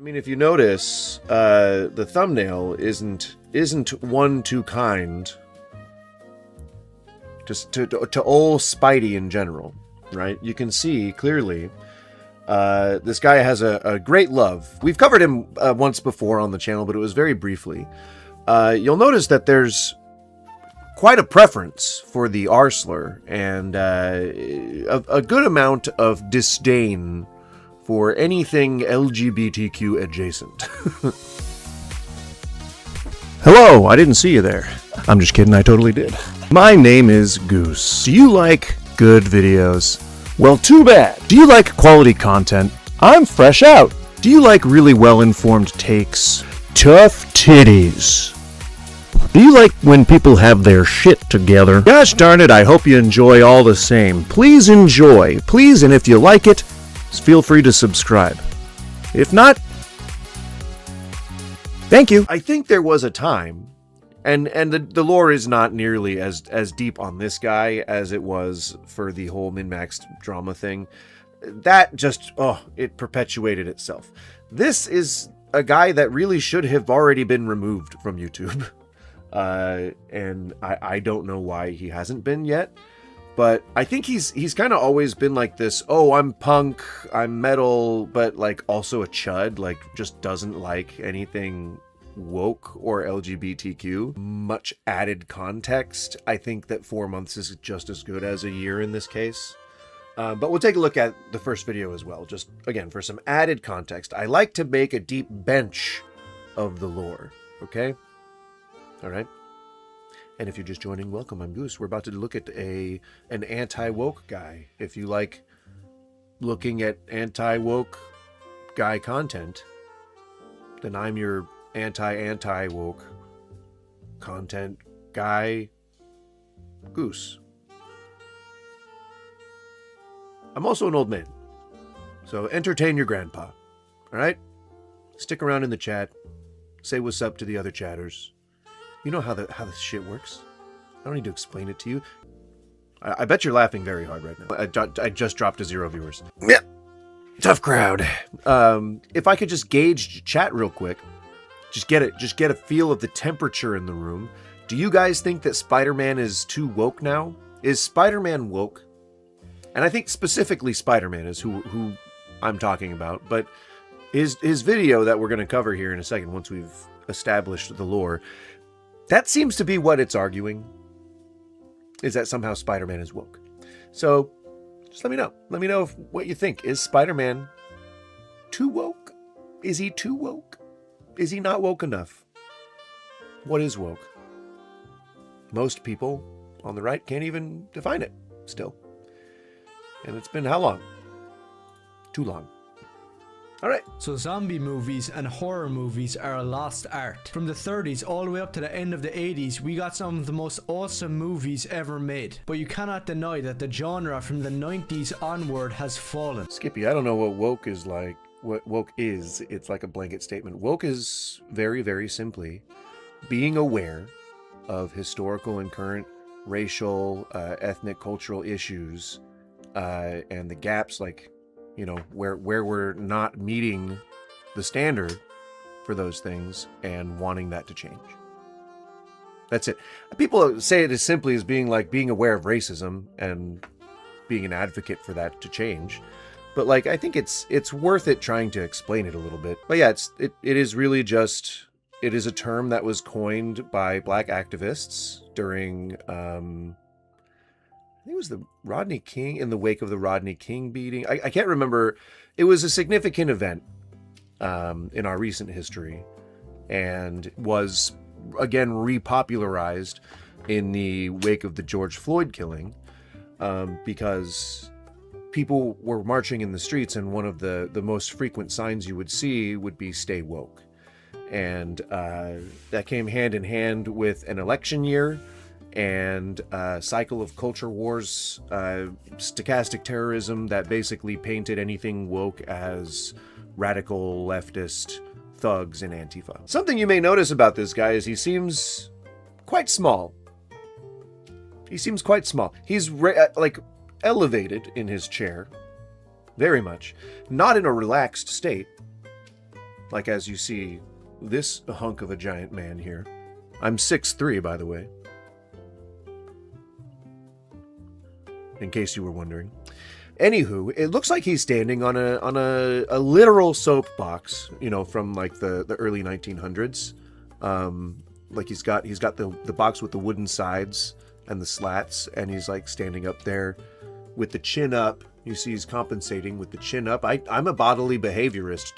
I mean, if you notice, the thumbnail isn't one too kind just to old Spidey in general, right? You can see clearly this guy has a great love. We've covered him once before on the channel, but it was very briefly. You'll notice that there's quite a preference for the R slur and a good amount of disdain for anything LGBTQ adjacent. Hello, I didn't see you there. I'm just kidding, I totally did. My name is Goose. Do you like good videos? Well, too bad. Do you like quality content? I'm fresh out. Do you like really well-informed takes? Tough titties. Do you like when people have their shit together? Gosh darn it, I hope you enjoy all the same. Please enjoy. Please, and if you like it, feel free to subscribe. If not, thank you. I think there was a time, and the lore is not nearly as deep on this guy as it was for the whole min-maxed drama thing. That just, it perpetuated itself. This is a guy that really should have already been removed from YouTube. And I don't know why he hasn't been yet. But I think he's kind of always been like this, oh, I'm punk, I'm metal, but like also a chud, like just doesn't like anything woke or LGBTQ. Much added context. I think that 4 months is just as good as a year in this case. But we'll take a look at the first video as well, just again for some added context. I like to make a deep bench of the lore, okay? All right. And if you're just joining, welcome. I'm Goose. We're about to look at an anti-woke guy. If you like looking at anti-woke guy content, then I'm your anti-woke content guy, Goose. I'm also an old man, so entertain your grandpa. All right? Stick around in the chat. Say what's up to the other chatters. You know how this shit works. I don't need to explain it to you. I bet you're laughing very hard right now. I just dropped to 0 viewers. Yeah, tough crowd. If I could just gauge chat real quick, just get a feel of the temperature in the room. Do you guys think that Spider-Man is too woke now? Is Spider-Man woke? And I think specifically Spider-Man is who I'm talking about. But his video that we're going to cover here in a second, once we've established the lore. That seems to be what it's arguing, is that somehow Spider-Man is woke. So, just let me know. Let me know what you think. Is Spider-Man too woke? Is he too woke? Is he not woke enough? What is woke? Most people on the right can't even define it still. And it's been how long? Too long. All right. So zombie movies and horror movies are a lost art. From the 30s all the way up to the end of the 80s, we got some of the most awesome movies ever made. But you cannot deny that the genre from the 90s onward has fallen. Skippy, I don't know what woke is like. What woke is, it's like a blanket statement. Woke is very, very simply being aware of historical and current racial, ethnic, cultural issues, and the gaps, like, you know, where we're not meeting the standard for those things and wanting that to change. That's it. People say it as simply as being aware of racism and being an advocate for that to change. But like, I think it's worth it trying to explain it a little bit. But yeah, it is really just, it is a term that was coined by black activists during, I think it was the Rodney King, in the wake of the Rodney King beating. I can't remember. It was a significant event in our recent history and was, again, repopularized in the wake of the George Floyd killing because people were marching in the streets, and one of the most frequent signs you would see would be "Stay woke." And that came hand in hand with an election year and a cycle of culture wars, stochastic terrorism that basically painted anything woke as radical leftist thugs and Antifa. Something you may notice about this guy is he seems quite small. He seems quite small. He's like elevated in his chair, very much. Not in a relaxed state. like as you see this hunk of a giant man here. I'm 6'3", by the way, in case you were wondering. Anywho, it looks like he's standing on a literal soapbox, you know, from like the early 1900s. Like he's got the box with the wooden sides and the slats, and he's like standing up there with the chin up. You see he's compensating with the chin up. I'm a bodily behaviorist.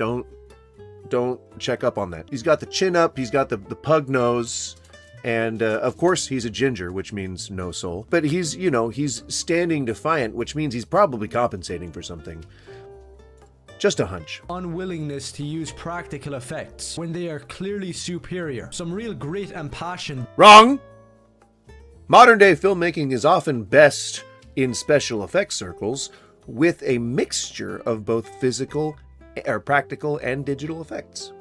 Don't check up on that. He's got the chin up. He's got the pug nose. And, of course, he's a ginger, which means no soul. But he's, you know, he's standing defiant, which means he's probably compensating for something. Just a hunch. Unwillingness to use practical effects when they are clearly superior. Some real grit and passion. Wrong! Modern-day filmmaking is often best in special effects circles with a mixture of both physical or practical and digital effects.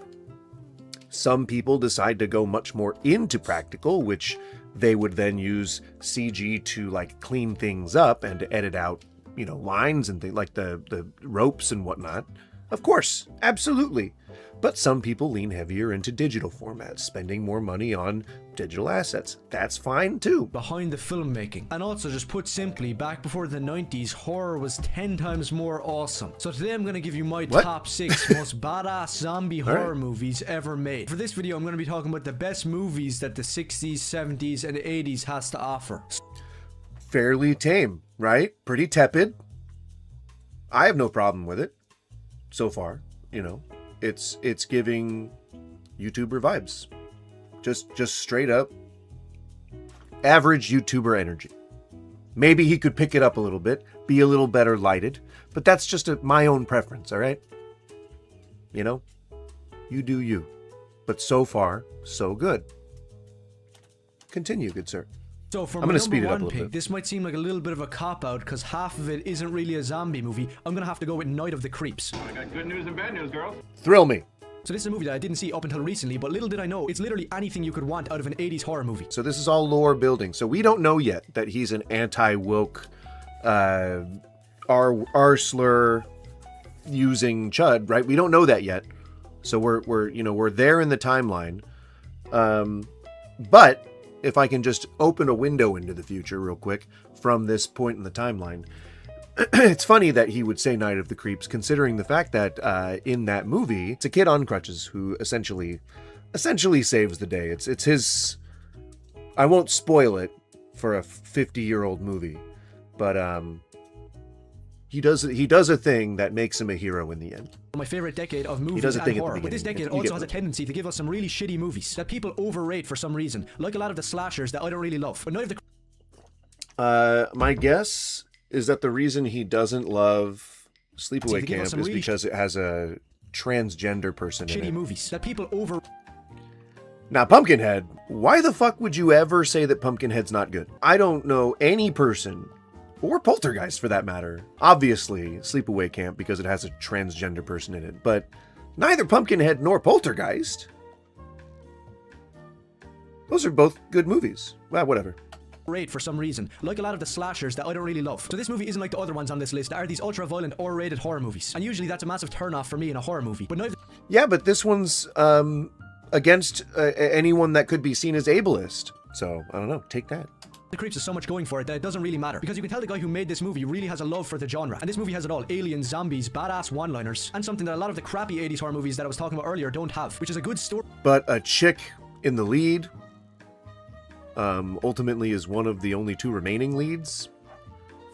Some people decide to go much more into practical, which they would then use CG to like clean things up and to edit out, you know, lines and things like the ropes and whatnot. Of course, absolutely. But some people lean heavier into digital formats, spending more money on digital assets. That's fine too. Behind the filmmaking. And also, just put simply, back before the 90s, horror was 10 times more awesome. So today I'm going to give you my top 6 most badass zombie horror movies ever made. For this video, I'm going to be talking about the best movies that the 60s, 70s, and 80s has to offer. Fairly tame, right? Pretty tepid. I have no problem with it so far, you know. It's giving YouTuber vibes. Just straight up average YouTuber energy. Maybe he could pick it up a little bit, be a little better lighted, but that's just my own preference, all right? You know, you do you. But so far, so good. Continue, good sir. So for I'm my gonna speed it up a number little one pick, bit. this might seem like a little bit of a cop-out because half of it isn't really a zombie movie. I'm gonna have to go with Night of the Creeps. I got good news and bad news, girls. Thrill me. So this is a movie that I didn't see up until recently, but little did I know, it's literally anything you could want out of an 80s horror movie. So this is all lore building. So we don't know yet that he's an anti-woke, R-slur using chud, right? We don't know that yet. So we're there in the timeline. But if I can just open a window into the future real quick from this point in the timeline, it's funny that he would say Night of the Creeps, considering the fact that in that movie, it's a kid on crutches who essentially saves the day. It's his. I won't spoil it for a 50-year-old movie, but he does a thing that makes him a hero in the end. My favorite decade of movies does a and thing at the horror. But this beginning. decade also has a tendency to give us some really shitty movies that people overrate for some reason, like a lot of the slashers that I don't really love. But Night of the My guess is that the reason he doesn't love Sleepaway Camp is really because it has a transgender person in shitty it. movies that people over. Now, Pumpkinhead, why the fuck would you ever say that Pumpkinhead's not good? I don't know any person, or Poltergeist for that matter. Obviously, Sleepaway Camp because it has a transgender person in it, but neither Pumpkinhead nor Poltergeist. Those are both good movies. Well, whatever. Rate for some reason, like a lot of the slashers that I don't really love. So this movie isn't like the other ones on this list that are these ultra-violent, R-rated horror movies. And usually that's a massive turn-off for me in a horror movie. But Night of Yeah, but this one's against anyone that could be seen as ableist. So, I don't know, take that. the Creeps has so much going for it that it doesn't really matter. Because you can tell the guy who made this movie really has a love for the genre. And this movie has it all. Aliens, zombies, badass one-liners, and something that a lot of the crappy 80s horror movies that I was talking about earlier don't have, which is a good story. But a chick in the lead ultimately is one of the only two remaining leads.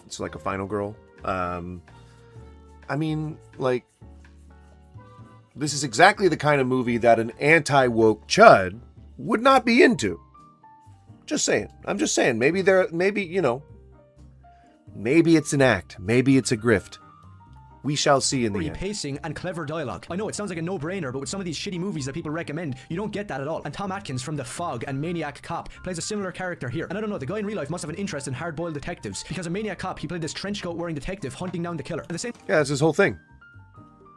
It's like a final girl. I mean, like, this is exactly the kind of movie that an anti-woke chud would not be into. Just saying. I'm just saying. Maybe, you know, maybe it's an act. Maybe it's a grift. We shall see in the end. Pacing and clever dialogue. I know it sounds like a no-brainer, but with some of these shitty movies that people recommend, you don't get that at all. And Tom Atkins from The Fog and Maniac Cop plays a similar character here. And I don't know, the guy in real life must have an interest in hard-boiled detectives, because in Maniac Cop, he played this trench coat wearing detective hunting down the killer. And the same. Yeah, that's his whole thing.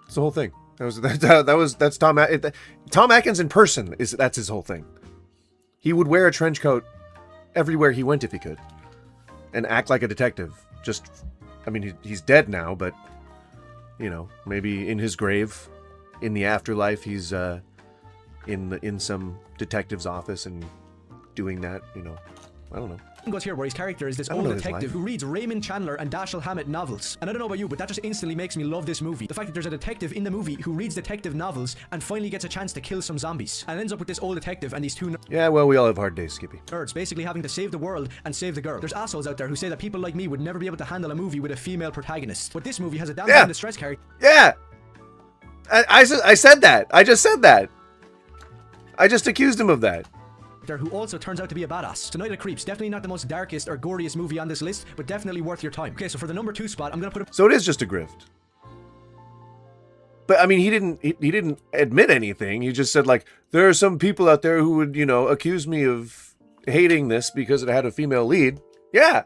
It's the whole thing. That's Tom Atkins in person. That's his whole thing. He would wear a trench coat everywhere he went if he could, and act like a detective. Just, I mean, he's dead now, but you know, maybe in his grave, in the afterlife, he's in some detective's office and doing that. I don't know. Goes here where his character is this I don't old know his detective life. who reads Raymond Chandler and Dashiell Hammett novels. And I don't know about you, but that just instantly makes me love this movie. The fact that there's a detective in the movie who reads detective novels and finally gets a chance to kill some zombies. And ends up with this old detective and these two Yeah, well, we all have hard days, Skippy. nerds basically having to save the world and save the girl. There's assholes out there who say that people like me would never be able to handle a movie with a female protagonist. But this movie has a damn Yeah. distress character Yeah! I said that. I just said that. I just accused him of that. who also turns out to be a badass. So Night of the Creeps, definitely not the most darkest or goriest movie on this list, but definitely worth your time. Okay, so for the number 2 spot, I'm gonna put So it is just a grift. But I mean, he didn't admit anything. He just said, like, there are some people out there who would, accuse me of hating this because it had a female lead. Yeah.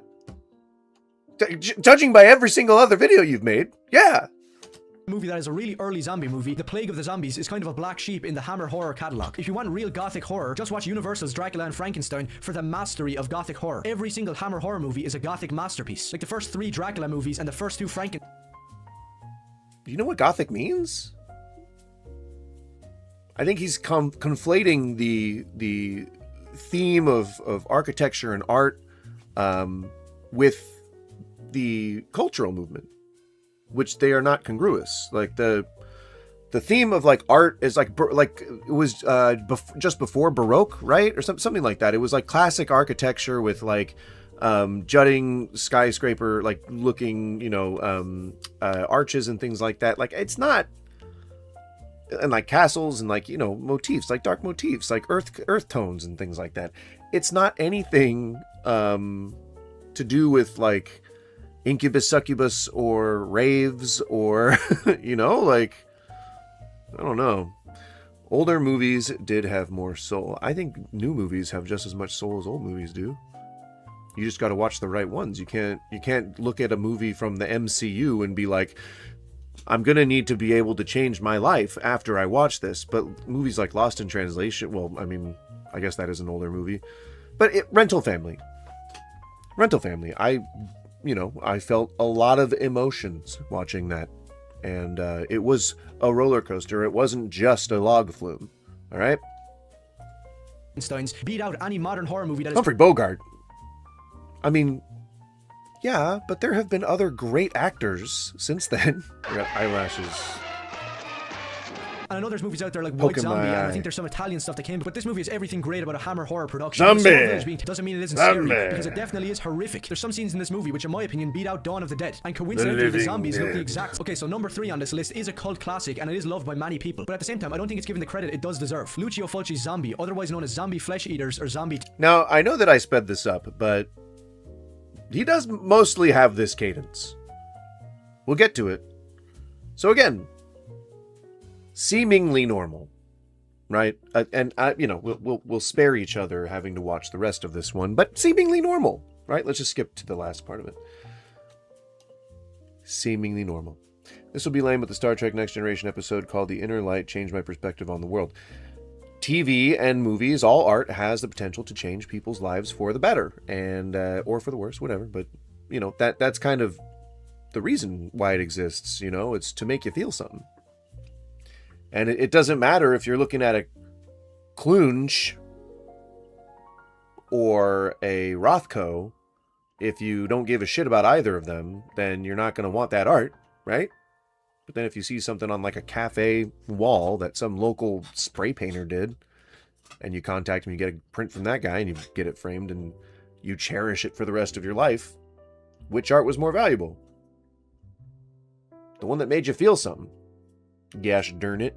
Judging by every single other video you've made. Yeah. movie that is a really early zombie movie. The Plague of the Zombies is kind of a black sheep in the Hammer horror catalog. If you want real gothic horror, just watch Universal's Dracula and Frankenstein for the mastery of gothic horror. Every single Hammer horror movie is a gothic masterpiece. Like the first 3 Dracula movies and the first 2 Frankenstein. Do you know what gothic means? I think he's conflating the theme of architecture and art with the cultural movement, which they are not congruous. Like the theme of like art is like it was just before Baroque, right, or something like that. It was like classic architecture with like jutting skyscraper like looking arches and things like that. Like it's not, and like castles and like motifs, like dark motifs, like earth tones and things like that. It's not anything to do with like incubus, succubus, or raves, or like, I don't know. Older movies did have more soul. I think new movies have just as much soul as old movies do. You just got to watch the right ones. You can't look at a movie from the MCU and be like, I'm gonna need to be able to change my life after I watch this. But movies like Lost in Translation, well, I mean, I guess that is an older movie, but Rental Family. I felt a lot of emotions watching that, and it was a roller coaster. It wasn't just a log flume. All right. Beat out any modern horror movie that is Humphrey Bogart. I mean, yeah, but there have been other great actors since then. I got eyelashes. And I know there's movies out there like White Poking Zombie, my and I eye. think there's some Italian stuff that came, but this movie is everything great about a Hammer horror production. Zombie! Small Village being doesn't mean it isn't Zombie! scary, because it definitely is horrific. There's some scenes in this movie which, in my opinion, beat out Dawn of the Dead, and coincidentally, the Living zombies look the Dead. exact. Okay, so number 3 on this list is a cult classic, and it is loved by many people, but at the same time, I don't think it's given the credit it does deserve. Lucio Fulci's Zombie, otherwise known as Zombie Flesh Eaters or Zombie Now, I know that I sped this up, but he does mostly have this cadence. We'll get to it. So again, seemingly normal, right? We'll spare each other having to watch the rest of this one, but seemingly normal, right? Let's just skip to the last part of it. Seemingly normal. This will be lame, but the Star Trek Next Generation episode called The Inner Light changed my perspective on the world. TV and movies, all art, has the potential to change people's lives for the better, and or for the worse, whatever. But that's kind of the reason why it exists. It's to make you feel something. And it doesn't matter if you're looking at a Clunge or a Rothko. If you don't give a shit about either of them, then you're not going to want that art, right? But then if you see something on like a cafe wall that some local spray painter did, and you contact him, you get a print from that guy, and you get it framed, and you cherish it for the rest of your life, which art was more valuable? The one that made you feel something. Gosh darn it.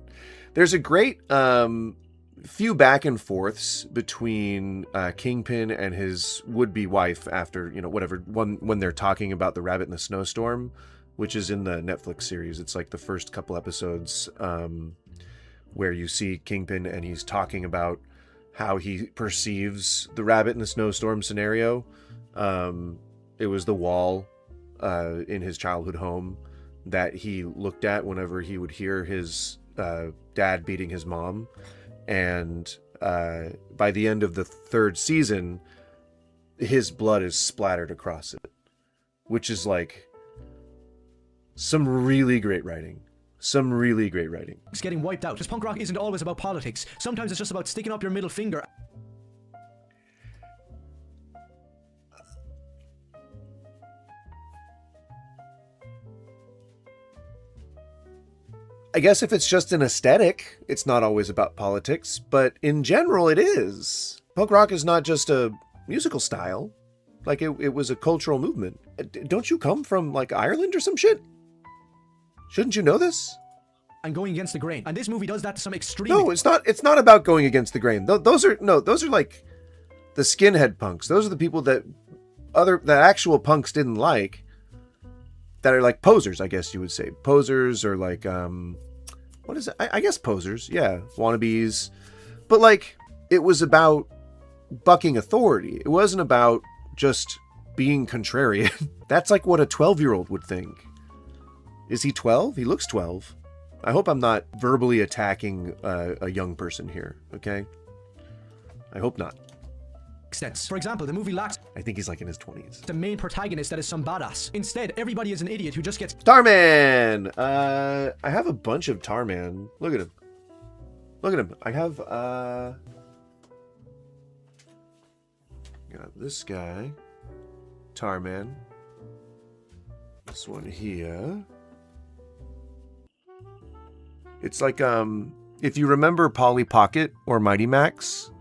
There's a great few back and forths between Kingpin and his would-be wife after, when they're talking about the rabbit in the snowstorm, which is in the Netflix series. It's like the first couple episodes where you see Kingpin and he's talking about how he perceives the rabbit in the snowstorm scenario. It was the wall in his childhood home that he looked at whenever he would hear his dad beating his mom. And by the end of the 3rd season, his blood is splattered across it, which is like some really great writing. Some really great writing. It's getting wiped out. Because punk rock isn't always about politics. Sometimes it's just about sticking up your middle finger. I guess if it's just an aesthetic, it's not always about politics, but in general it is. Punk rock is not just a musical style. Like, it was a cultural movement. Don't you come from, like, Ireland or some shit? Shouldn't you know this? And going against the grain. And this movie does that to some extreme... No, it's not about going against the grain. Those are like the skinhead punks. Those are the people that actual punks didn't like. That are like posers, I guess you would say. Posers or like, what is it? I guess posers. Yeah, wannabes. But like, it was about bucking authority. It wasn't about just being contrarian. That's like what a 12-year-old would think. Is he 12? He looks 12. I hope I'm not verbally attacking a young person here, okay? I hope not. Sense. For example, the movie lacks... I think he's like in his 20s. ...the main protagonist that is some badass. Instead, everybody is an idiot who just gets... Tarman! I have a bunch of Tarman. Look at him. Look at him. I have, got this guy. Tarman. This one here. It's like, if you remember Polly Pocket or Mighty Max,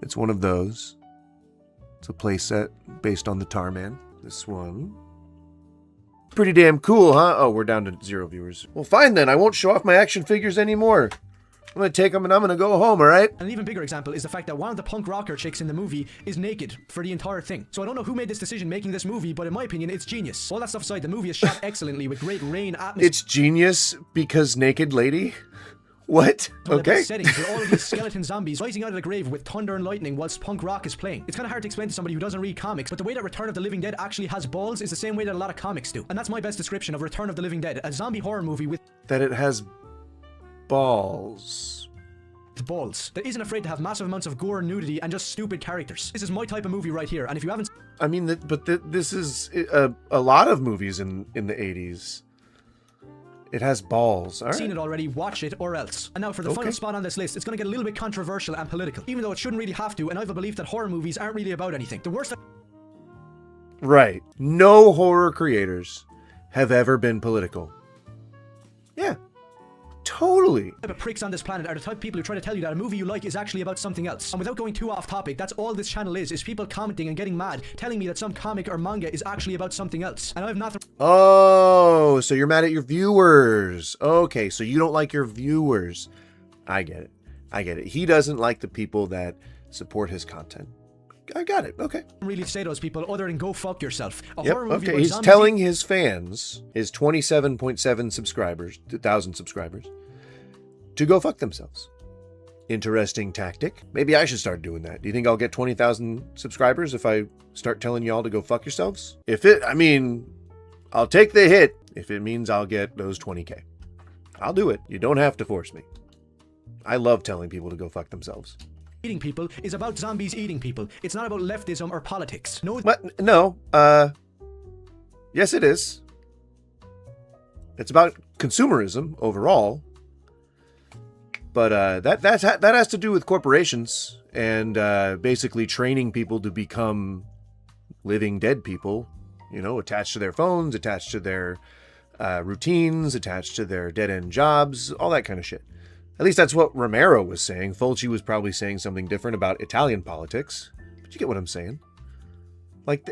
it's one of those. It's a playset based on the Tarman. This one. Pretty damn cool, huh? Oh, we're down to 0 viewers. Well, fine then. I won't show off my action figures anymore. I'm going to take them and I'm going to go home, alright? An even bigger example is the fact that one of the punk rocker chicks in the movie is naked for the entire thing. So I don't know who made this decision making this movie, but in my opinion, it's genius. All that stuff aside, the movie is shot excellently with great rain, atmosphere... It's genius because naked lady? What? Okay. Settings with all of these skeleton zombies rising out of the grave with thunder and lightning whilst punk rock is playing. It's kind of hard to explain to somebody who doesn't read comics, but the way that Return of the Living Dead actually has balls is the same way that a lot of comics do. And that's my best description of Return of the Living Dead, a zombie horror movie with... That it has balls. Balls. That isn't afraid to have massive amounts of gore and nudity and just stupid characters. This is my type of movie right here, and if you haven't... I mean, this is a lot of movies in the 80s. It has balls. All right. Seen it already, watch it or else. And now for the final spot on this list, it's going to get a little bit controversial and political, even though it shouldn't really have to, and I have a belief that horror movies aren't really about anything. The worst... Right. No horror creators have ever been political. Yeah. Totally. The pricks on this planet are the type of people who try to tell you that a movie you like is actually about something else. And without going too off topic, that's all this channel is people commenting and getting mad, telling me that some comic or manga is actually about something else. And I have nothing... Oh, so you're mad at your viewers. Okay, so you don't like your viewers. I get it. I get it. He doesn't like the people that support his content. I got it. Okay. Really say those people other than go fuck yourself. A horror movie okay. He's telling his fans, his 27.7 subscribers, 1,000 subscribers, to go fuck themselves. Interesting tactic. Maybe I should start doing that. Do you think I'll get 20,000 subscribers if I start telling y'all to go fuck yourselves? I'll take the hit if it means I'll get those 20K. I'll do it. You don't have to force me. I love telling people to go fuck themselves. Eating people is about zombies eating people. It's not about leftism or politics. No. What? No. Yes, it is. It's about consumerism overall. But that has to do with corporations and basically training people to become living dead people. You know, attached to their phones, attached to their routines, attached to their dead-end jobs, all that kind of shit. At least that's what Romero was saying. Fulci was probably saying something different about Italian politics. But you get what I'm saying. Like,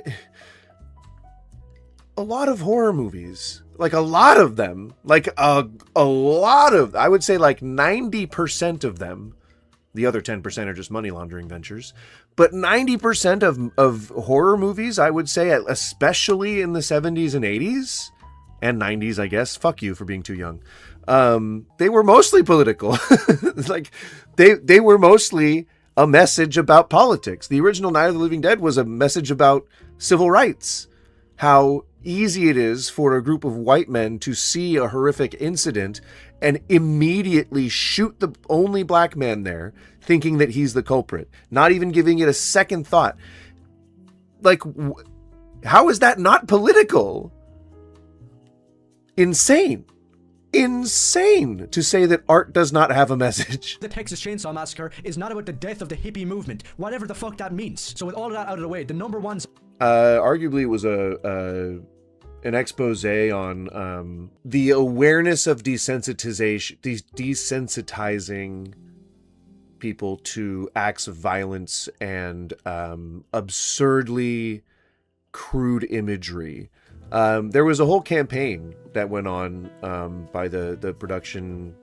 a lot of horror movies, like a lot of them, like a lot of, I would say like 90% of them, the other 10% are just money laundering ventures, but 90% of horror movies, I would say, especially in the 70s and 80s, and 90s, I guess, fuck you for being too young, they were mostly political. Like, they were mostly a message about politics. The original Night of the Living Dead was a message about civil rights. How easy it is for a group of white men to see a horrific incident and immediately shoot the only black man there, thinking that he's the culprit, not even giving it a second thought. Like, how is that not political? Insane. insane to say that art does not have a message. The Texas Chainsaw Massacre is not about the death of the hippie movement, whatever the fuck that means. So with all of that out of the way, the number one... Arguably it was an expose on the awareness of desensitizing people to acts of violence and absurdly crude imagery. There was a whole campaign that went on by the production,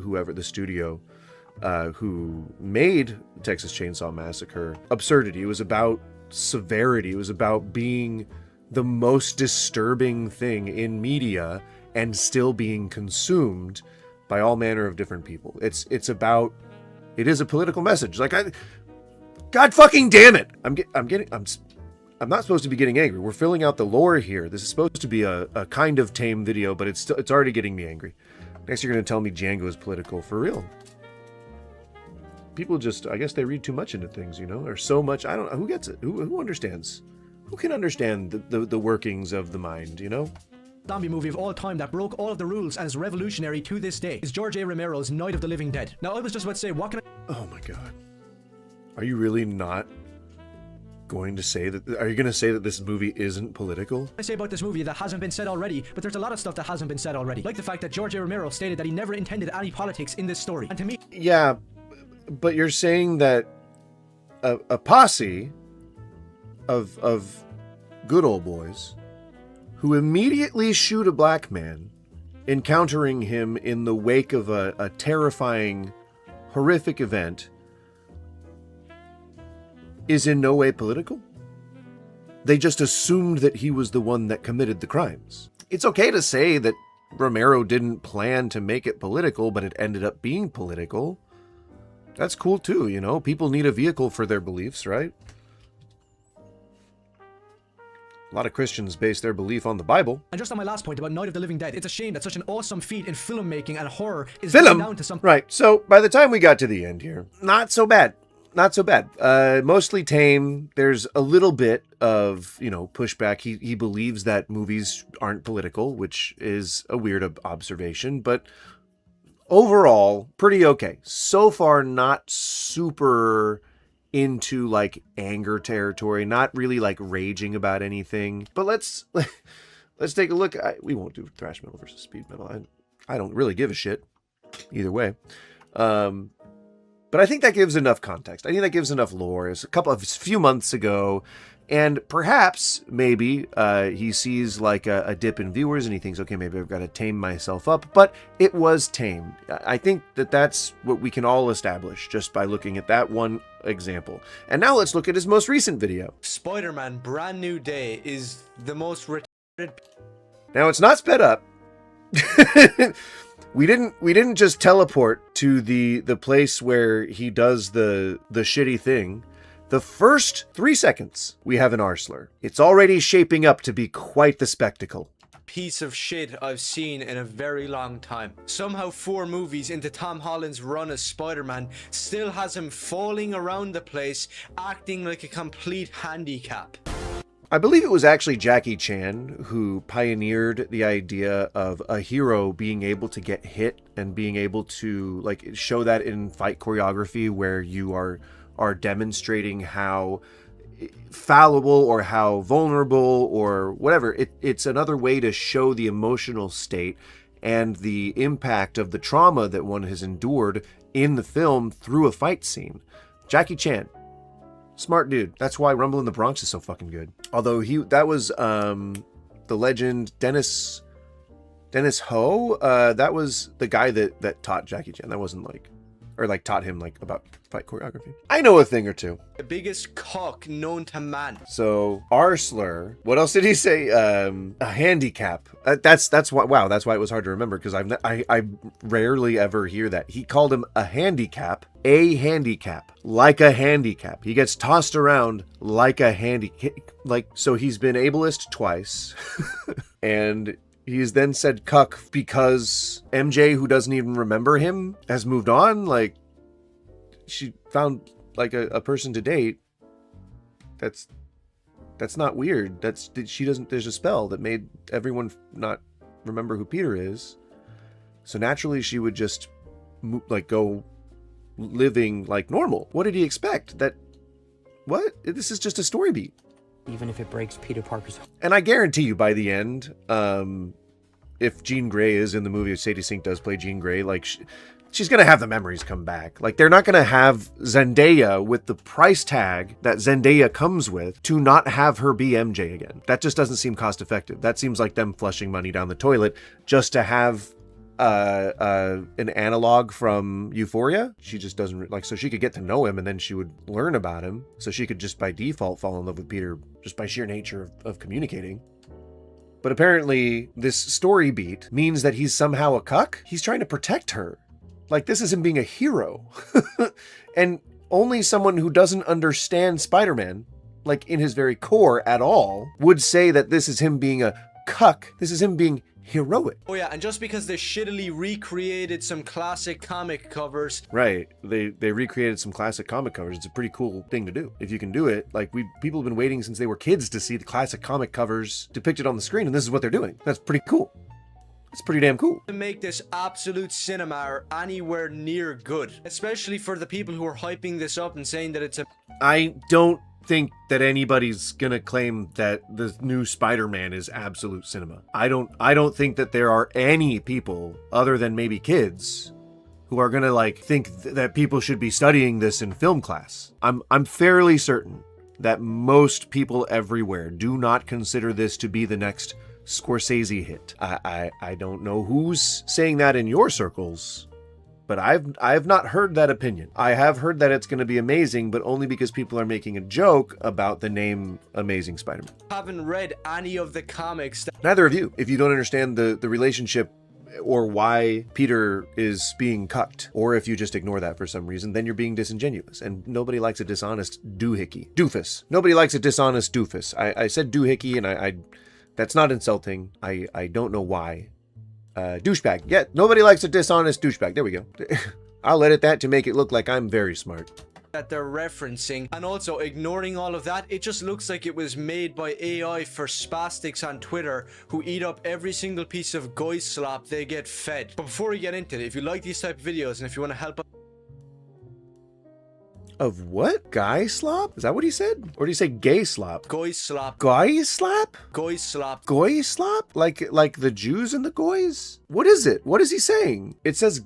whoever, the studio, who made Texas Chainsaw Massacre. Absurdity. It was about severity. It was about being the most disturbing thing in media and still being consumed by all manner of different people. It is a political message. Like, God fucking damn it! I'm not supposed to be getting angry. We're filling out the lore here. This is supposed to be a kind of tame video, but it's already getting me angry. Next you're going to tell me Django is political. For real. People just, I guess they read too much into things, you know? Or so much. I don't know. Who gets it? Who understands? Who can understand the workings of the mind, you know? Zombie movie of all time that broke all of the rules and is revolutionary to this day is George A. Romero's Night of the Living Dead. Now, I was just about to say, what can I... Oh my god. Are you really not going to say that... Are you going to say that this movie isn't political? I say about this movie that hasn't been said already, but there's a lot of stuff that hasn't been said already. Like the fact that George A. Romero stated that he never intended any politics in this story. And to me... Yeah, but you're saying that a posse of good old boys who immediately shoot a black man, encountering him in the wake of a terrifying, horrific event, is in no way political? They just assumed that he was the one that committed the crimes. It's okay to say that Romero didn't plan to make it political, but it ended up being political. That's cool too, you know? People need a vehicle for their beliefs, right? A lot of Christians base their belief on the Bible. And just on my last point about Night of the Living Dead, it's a shame that such an awesome feat in filmmaking and horror is down to something. Right, so by the time we got to the end here, not so bad. Not so bad. Mostly tame. There's a little bit of, you know, pushback. He believes that movies aren't political, which is a weird observation, but overall, pretty okay. So far, not super into like anger territory, not really like raging about anything. But let's take a look. We won't do thrash metal versus speed metal. I don't really give a shit either way. But I think that gives enough context. I think that gives enough lore. It's a few months ago, and perhaps maybe he sees like a dip in viewers and he thinks, okay, maybe I've got to tame myself up. But it was tame. I think that's what we can all establish just by looking at that one example. And now let's look at his most recent video. Spider-Man Brand New Day is the most retarded... Now it's not sped up. We didn't just teleport to the place where he does the shitty thing. The first 3 seconds we have an Arsler. It's already shaping up to be quite the spectacle. piece of shit I've seen in a very long time. Somehow 4 movies into Tom Holland's run as Spider-Man still has him falling around the place, acting like a complete handicap. I believe it was actually Jackie Chan who pioneered the idea of a hero being able to get hit and being able to like show that in fight choreography where you are demonstrating how fallible or how vulnerable or whatever. It's another way to show the emotional state and the impact of the trauma that one has endured in the film through a fight scene. Jackie Chan. Smart dude. That's why Rumble in the Bronx is so fucking good. Although that was the legend Dennis Ho. That was the guy that taught Jackie Chan. That wasn't taught him about fight choreography. I know a thing or two. The biggest cock known to man. So Arsler. What else did he say? A handicap. That's why. Wow, that's why it was hard to remember because I rarely ever hear that. He called him a handicap. A handicap, like a handicap. He gets tossed around like a handicap. So he's been ableist twice, and he's then said cuck because MJ, who doesn't even remember him, has moved on. She found a person to date. That's not weird. There's a spell that made everyone not remember who Peter is. So naturally she would just go living like normal. What did he expect? What? This is just a story beat. Even if it breaks Peter Parker's... And I guarantee you by the end, if Jean Grey is in the movie, if Sadie Sink does play Jean Grey, like she's going to have the memories come back. Like they're not going to have Zendaya with the price tag that Zendaya comes with to not have her be MJ again. That just doesn't seem cost effective. That seems like them flushing money down the toilet just to have an analog from Euphoria. She just doesn't so she could get to know him and then she would learn about him, so she could just by default fall in love with Peter just by sheer nature of communicating. But apparently this story beat means that he's somehow a cuck. He's trying to protect her. Like this is him being a hero. And only someone who doesn't understand Spider-Man, like in his very core at all, would say that this is him being a cuck. This is him being heroic. Oh yeah, and just because they shittily recreated some classic comic covers. Right. They recreated some classic comic covers. It's a pretty cool thing to do. If you can do it, like people have been waiting since they were kids to see the classic comic covers depicted on the screen, and this is what they're doing. That's pretty cool. It's pretty damn cool. To make this absolute cinema anywhere near good, especially for the people who are hyping this up and saying that it's a... I don't think that anybody's gonna claim that the new Spider-Man is absolute cinema. I don't think that there are any people other than maybe kids who are gonna think that people should be studying this in film class. I'm fairly certain that most people everywhere do not consider this to be the next Scorsese hit. I don't know who's saying that in your circles, but I've not heard that opinion. I have heard that it's going to be amazing, but only because people are making a joke about the name Amazing Spider-Man. Haven't read any of the comics. Neither of you. If you don't understand the relationship or why Peter is being cucked, or if you just ignore that for some reason, then you're being disingenuous. And nobody likes a dishonest doofus. Nobody likes a dishonest doofus. I said doohickey, and I that's not insulting. I don't know why. Douchebag. Yeah, nobody likes a dishonest douchebag. There we go. I'll edit that to make it look like I'm very smart. That they're referencing, and also ignoring all of that, it just looks like it was made by AI for spastics on Twitter who eat up every single piece of guy slop they get fed. But before we get into it, if you like these type of videos and if you want to help out... Of what? Guy slop? Is that what he said? Or did he say gay slop? Guy slop. Guy slap? Guy slop. Goy slop? Like the Jews and the goys? What is it? What is he saying? It says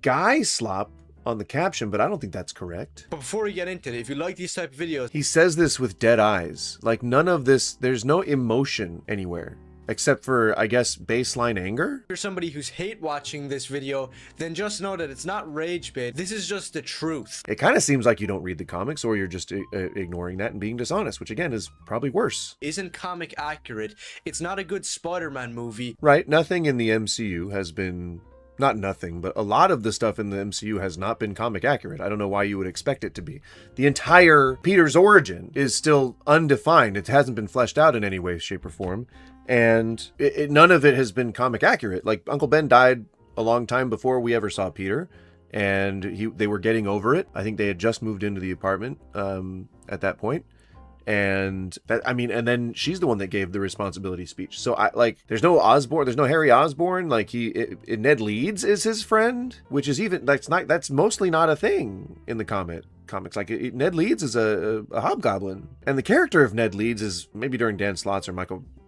guy slop on the caption, but I don't think that's correct. But before we get into it, if you like these type of videos... He says this with dead eyes. Like none of this, there's no emotion anywhere. Except for, I guess, baseline anger? If you're somebody who's hate watching this video, then just know that it's not rage bait. This is just the truth. It kind of seems like you don't read the comics, or you're just ignoring that and being dishonest, which again is probably worse. Isn't comic accurate. It's not a good Spider-Man movie. Right, nothing in the MCU has been... Not nothing, but a lot of the stuff in the MCU has not been comic accurate. I don't know why you would expect it to be. The entire Peter's origin is still undefined. It hasn't been fleshed out in any way, shape, or form. And none of it has been comic accurate. Like, Uncle Ben died a long time before we ever saw Peter, and they were getting over it. I think they had just moved into the apartment at that point. And and then she's the one that gave the responsibility speech. So there's no Osborn, there's no Harry Osborn. Like Ned Leeds is his friend, which is that's mostly not a thing in the comics. Like Ned Leeds is a hobgoblin, and the character of Ned Leeds is maybe during Dan Slott's or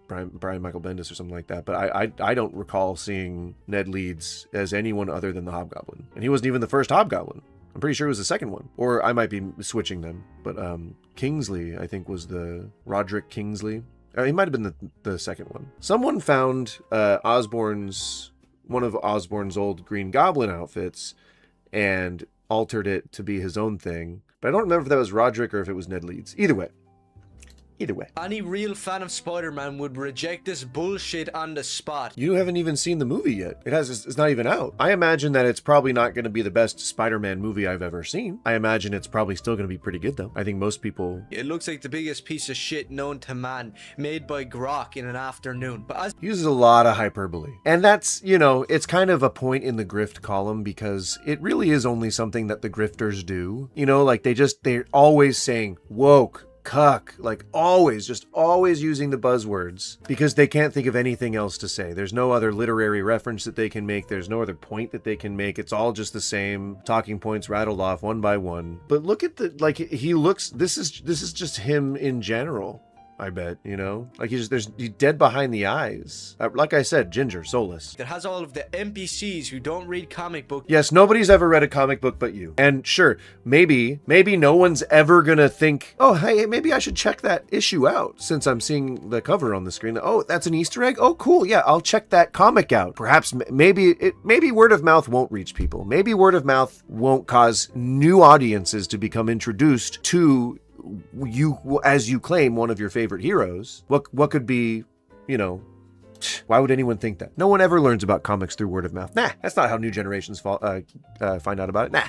Brian Michael Bendis or something like that. But I don't recall seeing Ned Leeds as anyone other than the Hobgoblin, and he wasn't even the first Hobgoblin. I'm pretty sure it was the second one, or I might be switching them. But Kingsley, I think, was the Roderick Kingsley. He might have been the second one. Someone found one of Osborn's old Green Goblin outfits and altered it to be his own thing. But I don't remember if that was Roderick or if it was Ned Leeds. Either way. Any real fan of Spider-Man would reject this bullshit on the spot. You haven't even seen the movie yet. It's not even out. I imagine that it's probably not going to be the best Spider-Man movie I've ever seen. I imagine it's probably still going to be pretty good though. I think most people... It looks like the biggest piece of shit known to man, made by Grok in an afternoon. But he uses a lot of hyperbole. And that's, it's kind of a point in the grift column, because it really is only something that the grifters do. They're always saying woke, cuck, like just always using the buzzwords because they can't think of anything else to say. There's no other literary reference that they can make. There's no other point that they can make. It's all just the same talking points rattled off one by one. But look at he looks, this is just him in general. I bet, like he's dead behind the eyes. Like I said, ginger, soulless. That has all of the NPCs who don't read comic books. Yes, nobody's ever read a comic book but you. And sure, maybe no one's ever gonna think, oh, hey, maybe I should check that issue out since I'm seeing the cover on the screen. Oh, that's an Easter egg? Oh, cool. Yeah, I'll check that comic out. Perhaps maybe word of mouth won't reach people. Maybe word of mouth won't cause new audiences to become introduced to you, as you claim, one of your favorite heroes. What could be, why would anyone think that? No one ever learns about comics through word of mouth. Nah, that's not how new generations find out about it. Nah.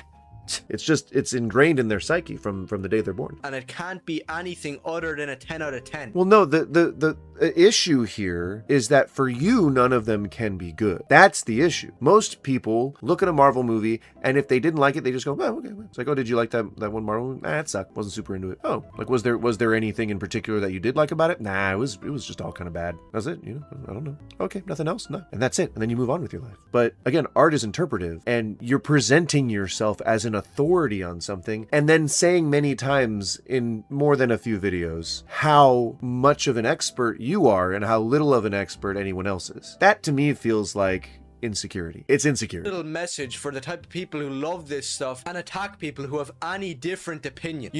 It's ingrained in their psyche from the day they're born. And it can't be anything other than a 10 out of 10. Well, no, the issue here is that for you, none of them can be good. That's the issue. Most people look at a Marvel movie, and if they didn't like it, they just go, oh, okay. It's like, oh, did you like that one Marvel movie? Nah, it sucked. Wasn't super into it. Oh, like, was there anything in particular that you did like about it? Nah, it was just all kind of bad. That's it, I don't know. Okay, nothing else? No. And that's it. And then you move on with your life. But again, art is interpretive, and you're presenting yourself as an authority on something, and then saying many times in more than a few videos how much of an expert you are and how little of an expert anyone else is. That to me feels like insecurity. It's insecurity. Little message for the type of people who love this stuff and attack people who have any different opinion.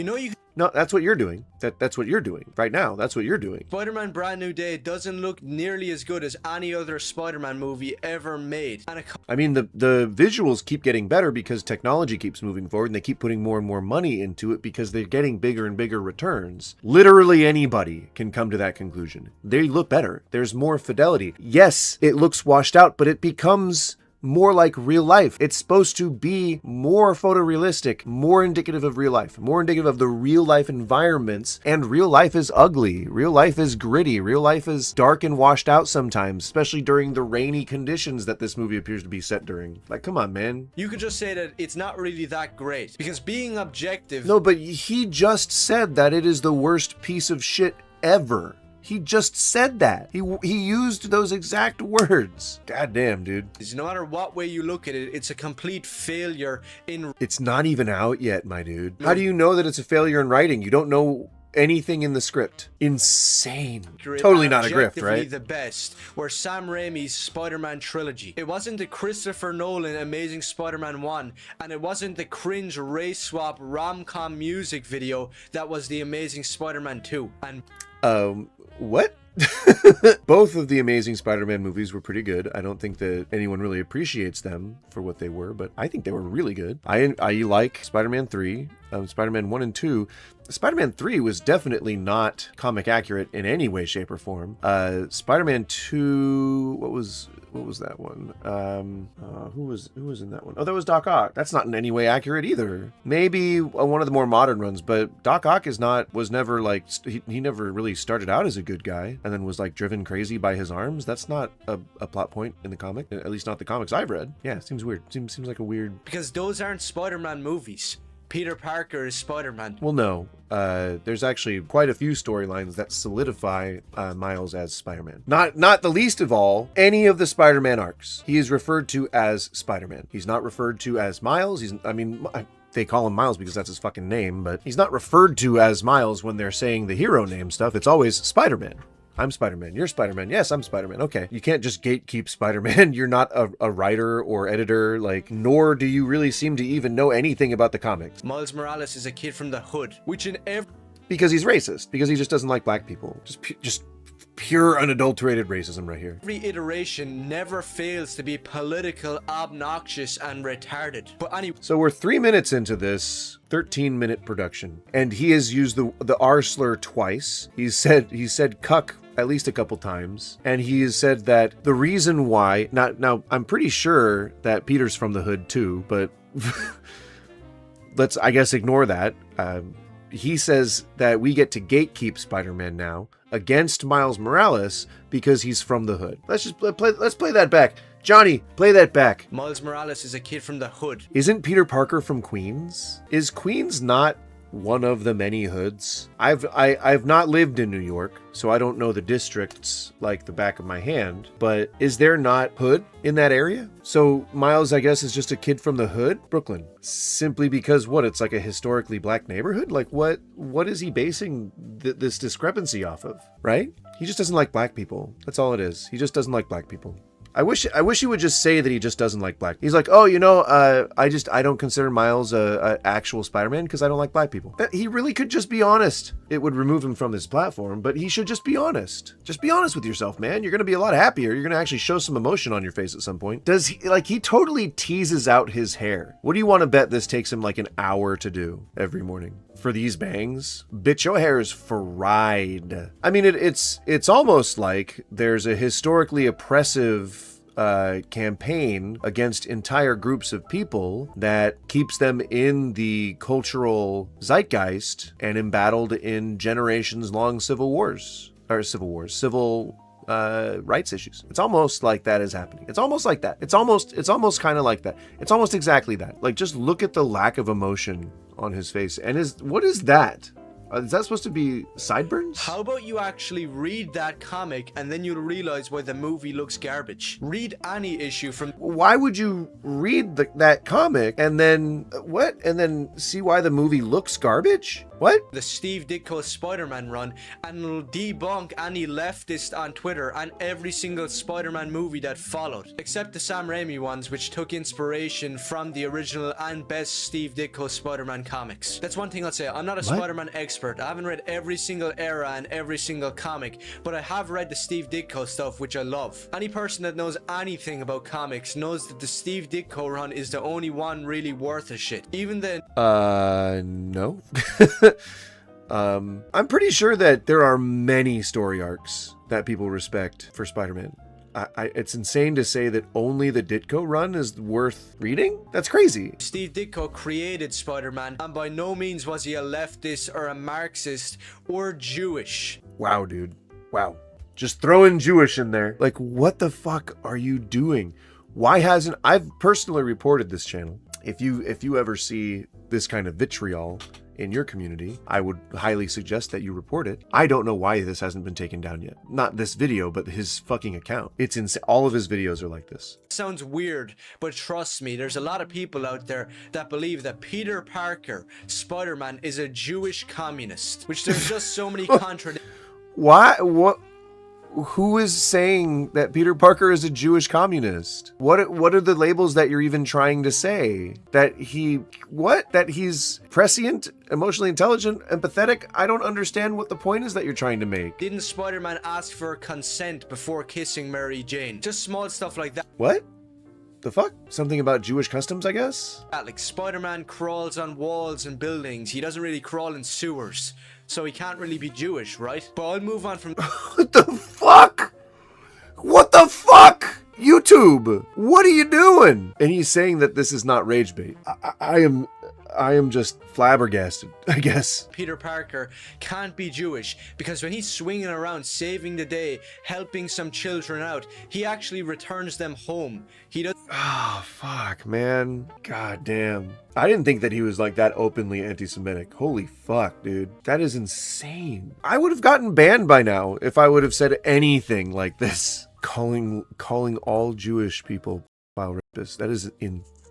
No, that's what you're doing. That's what you're doing right now. That's what you're doing. Spider-Man Brand New Day doesn't look nearly as good as any other Spider-Man movie ever made. I mean, the visuals keep getting better because technology keeps moving forward, and they keep putting more and more money into it because they're getting bigger and bigger returns. Literally anybody can come to that conclusion. They look better. There's more fidelity. Yes, it looks washed out, but it becomes more like real life. It's supposed to be more photorealistic, more indicative of real life, more indicative of the real life environments. And real life is ugly. Real life is gritty. Real life is dark and washed out sometimes, especially during the rainy conditions that this movie appears to be set during. Like, come on, man. You could just say that it's not really that great because being objective. No, but he just said that it is the worst piece of shit ever. He just said that. He used those exact words. God damn, dude. No matter what way you look at it, it's a complete failure in... It's not even out yet, my dude. How do you know that it's a failure in writing? You don't know anything in the script. Insane. Totally not a grift, right? The best were Sam Raimi's Spider-Man trilogy. It wasn't the Christopher Nolan Amazing Spider-Man 1, and it wasn't the cringe race swap rom-com music video that was the Amazing Spider-Man 2. And what? Both of the Amazing Spider-Man movies were pretty good. I don't think that anyone really appreciates them for what they were, but I think they were really good. I like Spider-Man 3, Spider-Man 1 and 2. Spider-Man 3 was definitely not comic accurate in any way, shape, or form. Spider-Man 2, what was that one? Who was in that one? Oh, that was Doc Ock. That's not in any way accurate either. Maybe one of the more modern runs, but Doc Ock was never like, he never really started out as a good guy and then was like driven crazy by his arms. That's not a plot point in the comic, at least not the comics I've read. Yeah, it seems weird. Seems like a weird... Because those aren't Spider-Man movies. Peter Parker is Spider-Man. Well, no. There's actually quite a few storylines that solidify Miles as Spider-Man. Not the least of all, any of the Spider-Man arcs. He is referred to as Spider-Man. He's not referred to as Miles. They call him Miles because that's his fucking name, but he's not referred to as Miles when they're saying the hero name stuff. It's always Spider-Man. I'm Spider-Man. You're Spider-Man. Yes, I'm Spider-Man. Okay. You can't just gatekeep Spider-Man. You're not a writer or editor, nor do you really seem to even know anything about the comics. Miles Morales is a kid from the hood, which in every... Because he's racist. Because he just doesn't like black people. Just pure unadulterated racism right here. Every iteration never fails to be political, obnoxious, and retarded. But anyway... So we're 3 minutes into this 13-minute production, and he has used the R slur twice. He said cuck at least a couple times, and he has said that the reason why... Now, I'm pretty sure that Peter's from the hood too, but let's, I guess, ignore that. He says that we get to gatekeep Spider-Man now against Miles Morales because he's from the hood. Let's play that back. Johnny, play that back. Miles Morales is a kid from the hood. Isn't Peter Parker from Queens? Is Queens not one of the many hoods. I've not lived in New York, so I don't know the districts like the back of my hand, but is there not hood in that area? So Miles, I guess, is just a kid from the hood, Brooklyn, simply because what? It's like a historically black neighborhood? Like what is he basing this discrepancy off of, right? He just doesn't like black people. That's all it is. He just doesn't like black people. I wish he would just say that he just doesn't like black. He's like, oh, I don't consider Miles a actual Spider-Man because I don't like black people. He really could just be honest. It would remove him from this platform, but he should just be honest. Just be honest with yourself, man. You're gonna be a lot happier. You're gonna actually show some emotion on your face at some point. He totally teases out his hair. What do you want to bet this takes him like an hour to do every morning? For these bangs? Bitch, your hair is fried. I mean, it's almost like there's a historically oppressive campaign against entire groups of people that keeps them in the cultural zeitgeist and embattled in generations-long civil rights issues. It's almost like that is happening. It's almost like that. It's almost kind of like that. It's almost exactly that. Like, just look at the lack of emotion on his face. And what is that? Is that supposed to be sideburns? How about you actually read that comic and then you'll realize why the movie looks garbage? Read any issue from... Why would you read that comic and then... what? And then see why the movie looks garbage? What? The Steve Ditko Spider-Man run, and it'll debunk any leftist on Twitter and every single Spider-Man movie that followed, except the Sam Raimi ones, which took inspiration from the original and best Steve Ditko Spider-Man comics. That's one thing I'll say. I'm not a Spider-Man expert. I haven't read every single era and every single comic, but I have read the Steve Ditko stuff, which I love. Any person that knows anything about comics knows that the Steve Ditko run is the only one really worth a shit. Even then... no. I'm pretty sure that there are many story arcs that people respect for Spider-Man. It's insane to say that only the Ditko run is worth reading. That's crazy. Steve Ditko created Spider-Man, and by no means was he a leftist or a Marxist or Jewish. Wow, dude. Wow. Just throwing Jewish in there. Like, what the fuck are you doing? Why hasn't... I've personally reported this channel. If you ever see this kind of vitriol in your community, I would highly suggest that you report it. I don't know why this hasn't been taken down yet. Not this video, but his fucking account. It's insane. All of his videos are like this. Sounds weird, but trust me, there's a lot of people out there that believe that Peter Parker, Spider-Man, is a Jewish communist, which there's just so many contradictions. Why? What? Who is saying that Peter Parker is a Jewish communist? What are the labels that you're even trying to say? That he's prescient, emotionally intelligent, empathetic? I don't understand what the point is that you're trying to make. Didn't Spider-Man ask for consent before kissing Mary Jane? Just small stuff like that. What? The fuck? Something about Jewish customs, I guess? Like, Spider-Man crawls on walls and buildings. He doesn't really crawl in sewers. So he can't really be Jewish, right? But I'll move on from... What the fuck? What the fuck? YouTube, what are you doing? And he's saying that this is not rage bait. I am just flabbergasted, I guess. Peter Parker can't be Jewish because when he's swinging around saving the day, helping some children out, he actually returns them home. He does... Oh, fuck, man. God damn. I didn't think that he was like that openly anti-Semitic. Holy fuck, dude. That is insane. I would have gotten banned by now if I would have said anything like this. Calling all Jewish people pedophile rapists. That is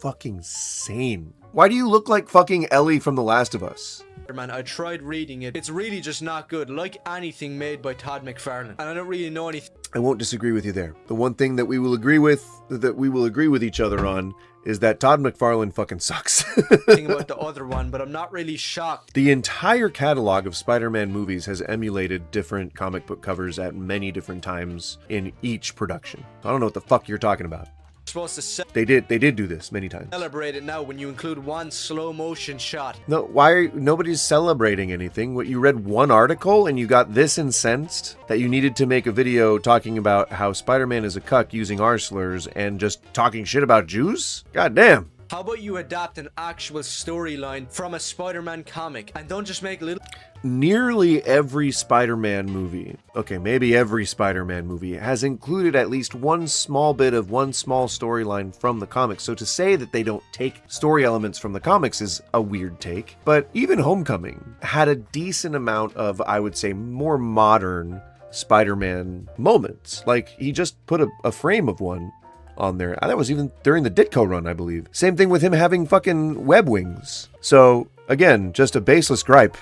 fucking insane. Why do you look like fucking Ellie from The Last of Us? Man, I tried reading it. It's really just not good, like anything made by Todd McFarlane. And I don't really know anything. I won't disagree with you there. The one thing that we will agree with each other on is that Todd McFarlane fucking sucks. About the other one, but I'm not really shocked. The entire catalog of Spider-Man movies has emulated different comic book covers at many different times in each production. I don't know what the fuck you're talking about. Supposed to they did do this many times. Celebrate it now when you include one slow motion shot. No, nobody's celebrating anything? What, you read one article and you got this incensed that you needed to make a video talking about how Spider-Man is a cuck using R slurs and just talking shit about Jews? God damn. How about you adapt an actual storyline from a Spider-Man comic and don't just make little... nearly every Spider-Man movie, okay, maybe every Spider-Man movie, has included at least one small bit of one small storyline from the comics. So to say that they don't take story elements from the comics is a weird take. But even Homecoming had a decent amount of, I would say, more modern Spider-Man moments. Like, he just put a frame of one on there. That was even during the Ditko run, I believe. Same thing with him having fucking web wings. So, again, just a baseless gripe,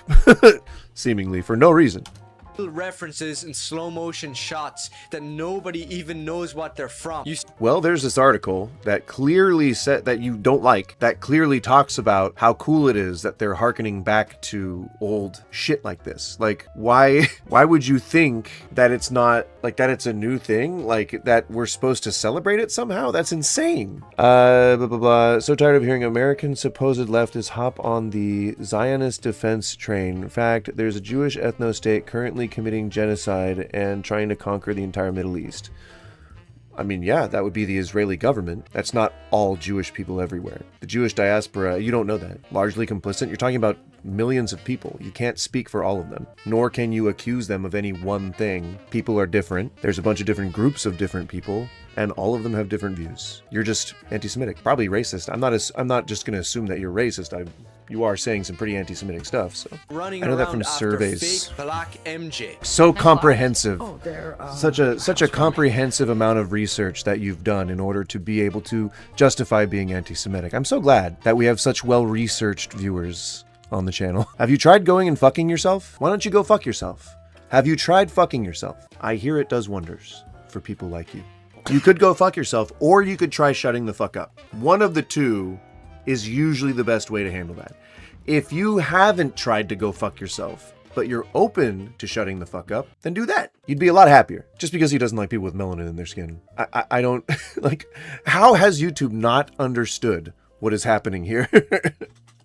seemingly, for no reason. References and slow motion shots that nobody even knows what they're from. Well, there's this article that clearly said that you don't like, that clearly talks about how cool it is that they're hearkening back to old shit like this. Like, why would you think that it's not, like, that it's a new thing? Like, that we're supposed to celebrate it somehow? That's insane. Blah, blah, blah. So tired of hearing American supposed leftists hop on the Zionist defense train. In fact, there's a Jewish ethno-state currently committing genocide and trying to conquer the entire Middle East. I mean, yeah, that would be the Israeli government. That's not all Jewish people everywhere. The Jewish diaspora, you don't know that. Largely complicit. You're talking about millions of people. You can't speak for all of them, nor can you accuse them of any one thing. People are different. There's a bunch of different groups of different people, and all of them have different views. You're just anti-Semitic, probably racist. I'm not just going to assume that you're racist. You are saying some pretty anti-Semitic stuff, so running I know that around from after surveys. fake black MJ. So comprehensive. Such a comprehensive amount of research that you've done in order to be able to justify being anti-Semitic. I'm so glad that we have such well-researched viewers on the channel. Have you tried going and fucking yourself? Why don't you go fuck yourself? Have you tried fucking yourself? I hear it does wonders for people like you. You could go fuck yourself, or you could try shutting the fuck up. One of the two is usually the best way to handle that. If you haven't tried to go fuck yourself, but you're open to shutting the fuck up, then do that. You'd be a lot happier. Just because he doesn't like people with melanin in their skin. I don't, like, how has YouTube not understood what is happening here?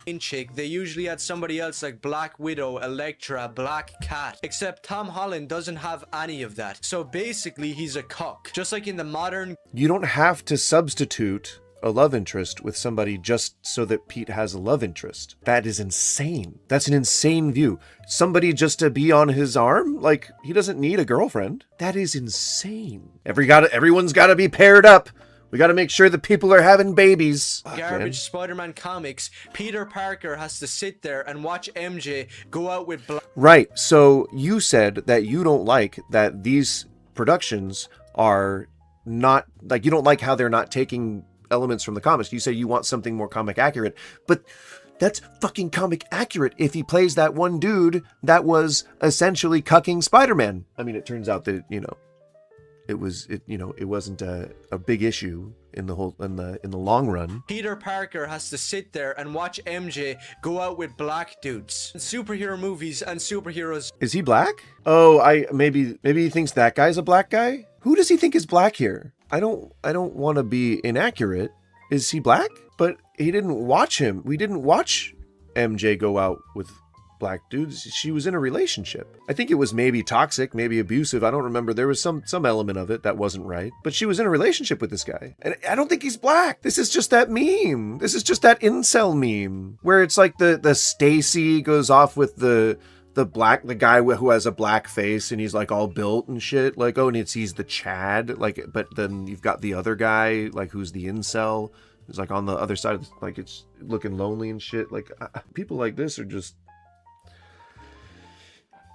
In chick, they usually had somebody else like Black Widow, Elektra, Black Cat. Except Tom Holland doesn't have any of that. So basically, he's a cuck. Just like in the modern... You don't have to substitute a love interest with somebody just so that Pete has a love interest. That is insane. That's an insane view. Somebody just to be on his arm? Like, he doesn't need a girlfriend. That is insane. Everyone's got to be paired up. We got to make sure that people are having babies. Garbage Spider-Man comics, Peter Parker has to sit there and watch MJ go out with Right. So you said that you don't like that these productions are not, like, you don't like how they're not taking elements from the comics. You say you want something more comic accurate, but that's fucking comic accurate if he plays that one dude that was essentially cucking Spider-Man. I mean, it turns out that, it wasn't a big issue in the whole in the long run. Peter Parker has to sit there and watch MJ go out with black dudes. Superhero movies and superheroes. Is he black? Oh, maybe he thinks that guy's a black guy. Who does he think is black here? I don't want to be inaccurate. Is he black? But he didn't watch him. We didn't watch MJ go out with black dudes. She was in a relationship. I think it was maybe toxic, maybe abusive. I don't remember. There was some element of it that wasn't right. But she was in a relationship with this guy. And I don't think he's black. This is just that meme. This is just that incel meme where it's like the Stacy goes off with the guy who has a black face and he's like all built and shit. Like, oh, and he's the Chad. Like, but then you've got the other guy, like, who's the incel. Who's like on the other side of, like, it's looking lonely and shit. Like, people like this are just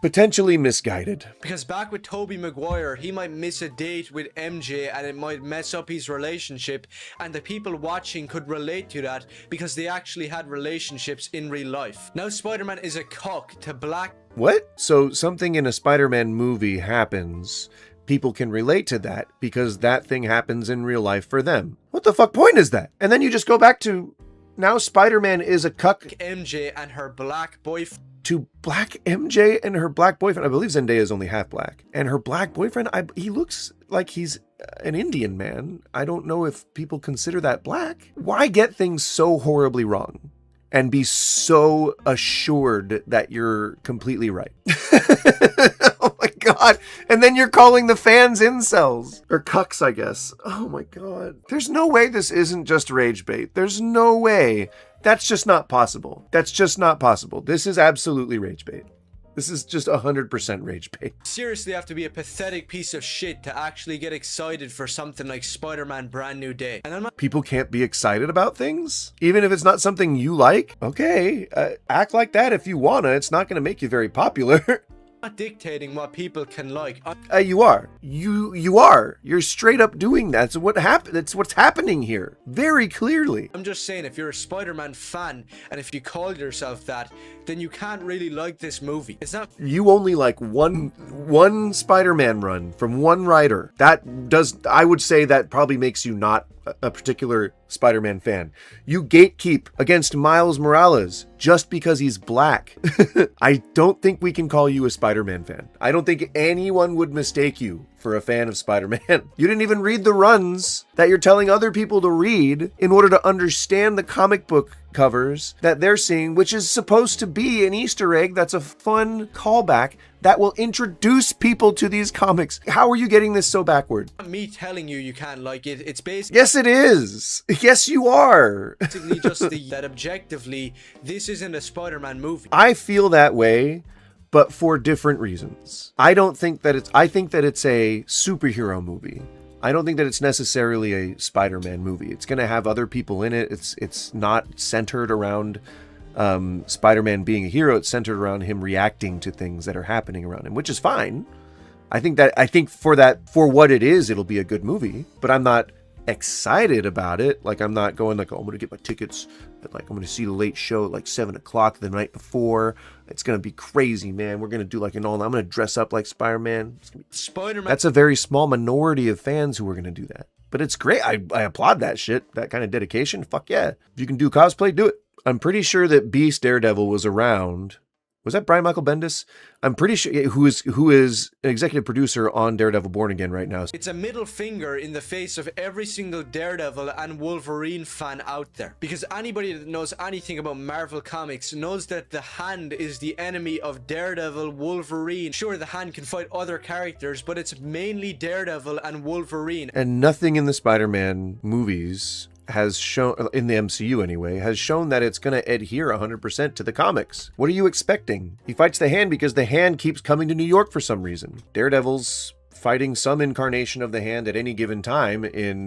potentially misguided. Because back with Tobey Maguire, he might miss a date with MJ and it might mess up his relationship, and the people watching could relate to that because they actually had relationships in real life. Now Spider-Man is a cuck to black... What? So something in a Spider-Man movie happens, people can relate to that because that thing happens in real life for them. What the fuck point is that? And then you just go back to, now Spider-Man is a cuck... MJ and her black boyfriend. To black MJ and her black boyfriend. I believe Zendaya is only half black. And her black boyfriend, he looks like he's an Indian man. I don't know if people consider that black. Why get things so horribly wrong and be so assured that you're completely right? Oh my God. And then you're calling the fans incels. Or cucks, I guess. Oh my God. There's no way this isn't just rage bait. There's no way. That's just not possible. That's just not possible. This is absolutely rage bait. This is just 100% rage bait. Seriously have to be a pathetic piece of shit to actually get excited for something like Spider-Man Brand New Day. And I'm not People can't be excited about things? Even if it's not something you like? Okay, act like that if you wanna. It's not gonna make you very popular. dictating what people can like. You are. You are. You're straight up doing that. So what happened? That's what's happening here. Very clearly. I'm just saying, if you're a Spider-Man fan, and if you call yourself that, then you can't really like this movie. It's not... You only like one Spider-Man run from one writer. That does, I would say that probably makes you not a particular Spider-Man fan. You gatekeep against Miles Morales just because he's black. I don't think we can call you a Spider-Man fan. I don't think anyone would mistake you for a fan of Spider-Man. You didn't even read the runs that you're telling other people to read in order to understand the comic book covers that they're seeing, which is supposed to be an Easter egg that's a fun callback that will introduce people to these comics. How are you getting this so backward? Me telling you can't like it. It's basically... Yes, it is. Yes, you are. basically just that objectively, this isn't a Spider-Man movie. I feel that way, but for different reasons. I think that it's a superhero movie. I don't think that it's necessarily a Spider-Man movie. It's going to have other people in it. It's not centered around Spider-Man being a hero. It's centered around him reacting to things that are happening around him, which is fine. I think for what it is, it'll be a good movie, but I'm not excited about it. Like, I'm not going like, oh, I'm going to get my tickets. Like, I'm going to see the late show at like 7:00 the night before. It's going to be crazy, man. We're going to do like I'm going to dress up like Spider-Man. Spider-Man. That's a very small minority of fans who are going to do that. But it's great. I applaud that shit. That kind of dedication. Fuck yeah. If you can do cosplay, do it. I'm pretty sure that Beast Daredevil was around. Was that Brian Michael Bendis? I'm pretty sure, who is an executive producer on Daredevil Born Again right now. It's a middle finger in the face of every single Daredevil and Wolverine fan out there. Because anybody that knows anything about Marvel Comics knows that the Hand is the enemy of Daredevil, Wolverine. Sure, the Hand can fight other characters, but it's mainly Daredevil and Wolverine. And nothing in the Spider-Man movies has shown, in the MCU anyway, has shown that it's going to adhere 100% to the comics. What are you expecting? He fights the Hand because the Hand keeps coming to New York for some reason. Daredevil's fighting some incarnation of the Hand at any given time in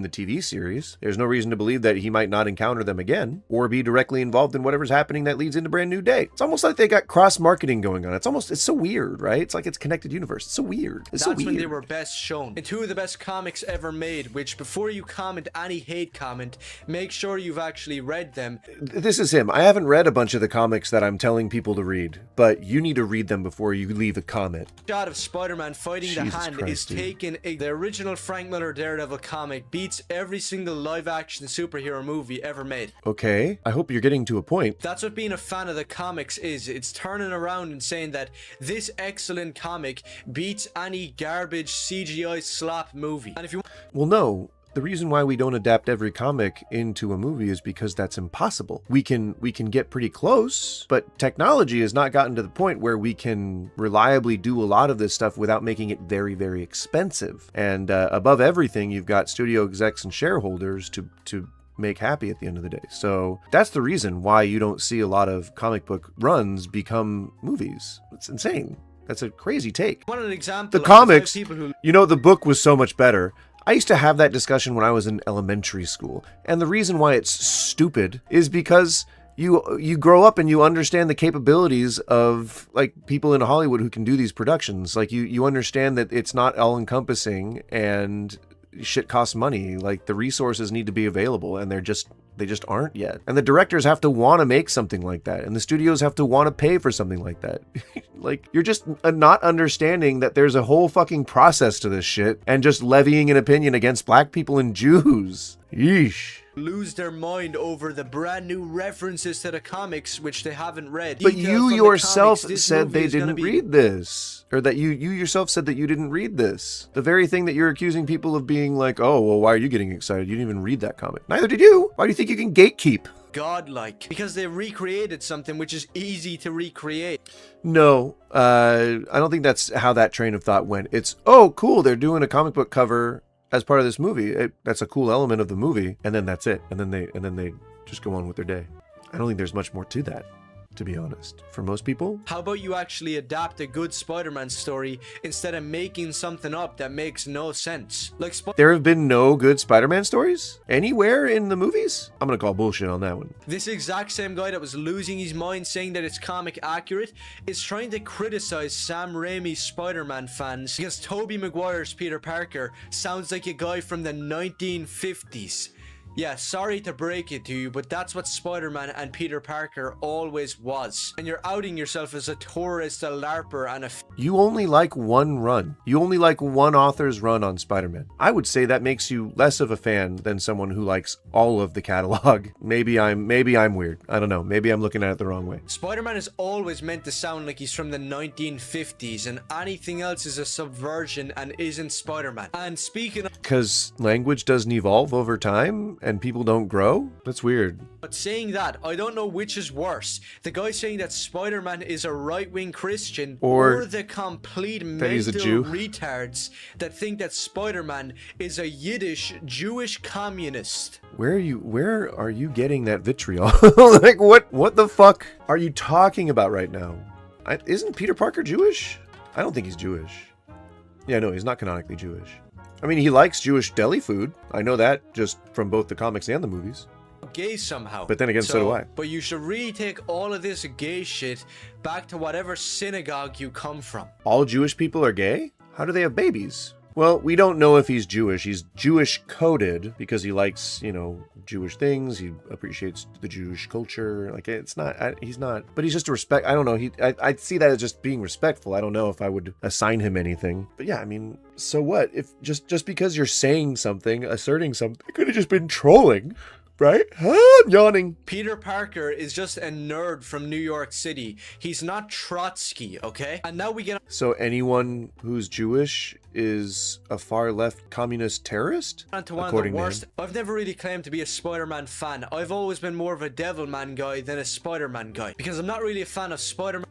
the TV series. There's no reason to believe that he might not encounter them again or be directly involved in whatever's happening that leads into Brand New Day. It's almost like they got cross-marketing going on. It's so weird, right? It's like it's connected universe. It's so weird. It's That's when they were best shown. In two of the best comics ever made, which before you comment any hate comment, make sure you've actually read them. This is him. I haven't read a bunch of the comics that I'm telling people to read, but you need to read them before you leave a comment. Shot of Spider-Man fighting Jesus the Hand Christ, is dude. taken. The original Frank Miller Daredevil comic beats every single live-action superhero movie ever made. Okay, I hope you're getting to a point. That's what being a fan of the comics is. It's turning around and saying that this excellent comic beats any garbage CGI slap movie. And if you... Well, no. The reason why we don't adapt every comic into a movie is because that's impossible. We can get pretty close, but technology has not gotten to the point where we can reliably do a lot of this stuff without making it very, very expensive. And above everything, you've got studio execs and shareholders to make happy at the end of the day. So that's the reason why you don't see a lot of comic book runs become movies. It's insane. That's a crazy take. want an example The of comics, people who... the book was so much better. I used to have that discussion when I was in elementary school. And the reason why it's stupid is because you grow up and you understand the capabilities of like people in Hollywood who can do these productions. Like you understand that it's not all encompassing and shit costs money. Like the resources need to be available and they just aren't yet. And the directors have to want to make something like that. And the studios have to want to pay for something like that. Like, you're just not understanding that there's a whole fucking process to this shit and just levying an opinion against black people and Jews. Yeesh. lose their mind over the brand new references to the comics which they haven't read. But Details you from the yourself comics, this said movie they is gonna didn't be- read this. Or that you yourself said that you didn't read this. The very thing that you're accusing people of being like, oh, well, why are you getting excited? You didn't even read that comic. Neither did you. Why do you think you can gatekeep? godlike because they recreated something which is easy to recreate. No, I don't think that's how that train of thought went. It's, oh, cool, they're doing a comic book cover as part of this movie. That's a cool element of the movie, and then that's it. And then they just go on with their day. I don't think there's much more to that. to be honest. For most people. How about you actually adapt a good Spider-Man story instead of making something up that makes no sense? Like There have been no good Spider-Man stories anywhere in the movies? I'm gonna call bullshit on that one. this exact same guy that was losing his mind saying that it's comic accurate is trying to criticize Sam Raimi's Spider-Man fans because Tobey Maguire's Peter Parker sounds like a guy from the 1950s. Yeah, sorry to break it to you, but that's what Spider-Man and Peter Parker always was. And you're outing yourself as a tourist, a LARPer, and a You only like one run. You only like one author's run on Spider-Man. I would say that makes you less of a fan than someone who likes all of the catalog. Maybe I'm weird. I don't know. Maybe I'm looking at it the wrong way. Spider-Man is always meant to sound like he's from the 1950s, and anything else is a subversion and isn't Spider-Man. And speaking of Because language doesn't evolve over time and people don't grow? That's weird. but saying that, I don't know which is worse. The guy saying that Spider-Man is a right-wing Christian Or the complete that he's a mental Jew. retards that think that Spider-Man is a Yiddish Jewish communist. Where are you getting that vitriol? Like what the fuck are you talking about right now? Isn't Peter Parker Jewish? I don't think he's Jewish. Yeah, no, he's not canonically Jewish. I mean, he likes Jewish deli food. I know that just from both the comics and the movies. Gay somehow. But then again, so do I. But you should really take all of this gay shit back to whatever synagogue you come from. All Jewish people are gay? How do they have babies? Well, we don't know if he's Jewish. He's Jewish coded because he likes, Jewish things. He appreciates the Jewish culture. Like, it's not, he's not, but he's just a respect. I don't know. I see that as just being respectful. I don't know if I would assign him anything. But yeah, I mean, so what? If just because you're saying something, asserting something, it could have just been trolling. Right? I'm yawning. Peter Parker is just a nerd from New York City. He's not Trotsky, okay? And now we get So anyone who's Jewish is a far left communist terrorist? on to one of According the to him. worst. I've never really claimed to be a Spider-Man fan. I've always been more of a Devilman guy than a Spider-Man guy. Because I'm not really a fan of Spider-Man.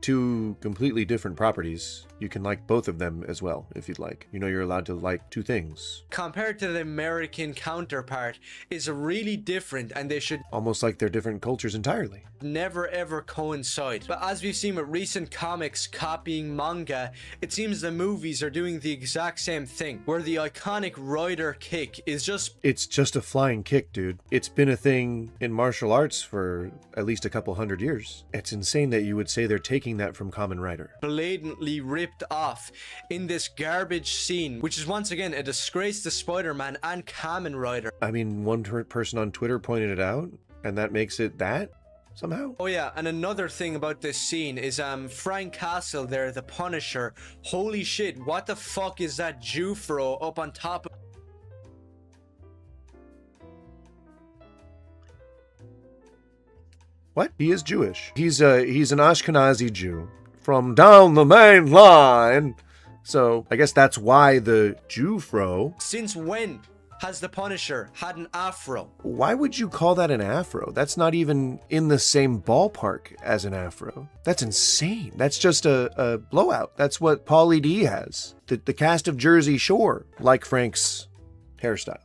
Two completely different properties. You can like both of them as well, if you'd like. You're allowed to like two things. Compared to the American counterpart is really different, and they should Almost like they're different cultures entirely. never ever coincide. But as we've seen with recent comics copying manga, it seems the movies are doing the exact same thing, where the iconic rider kick is just It's just a flying kick, dude. It's been a thing in martial arts for at least a couple hundred years. It's insane that you would say they're taking that from Kamen Rider. blatantly ripped off in this garbage scene, which is once again a disgrace to Spider-Man and Kamen Rider. I mean, one person on Twitter pointed it out, and that makes it that somehow. Oh yeah, and another thing about this scene is Frank Castle there, the Punisher. Holy shit, what the fuck is that Jufro up on top of What? He is Jewish. He's an Ashkenazi Jew from down the main line. So I guess that's why the Jewfro. Since when has the Punisher had an afro? Why would you call that an afro? That's not even in the same ballpark as an afro. That's insane. That's just a blowout. That's what Pauly D has. The cast of Jersey Shore like Frank's hairstyle.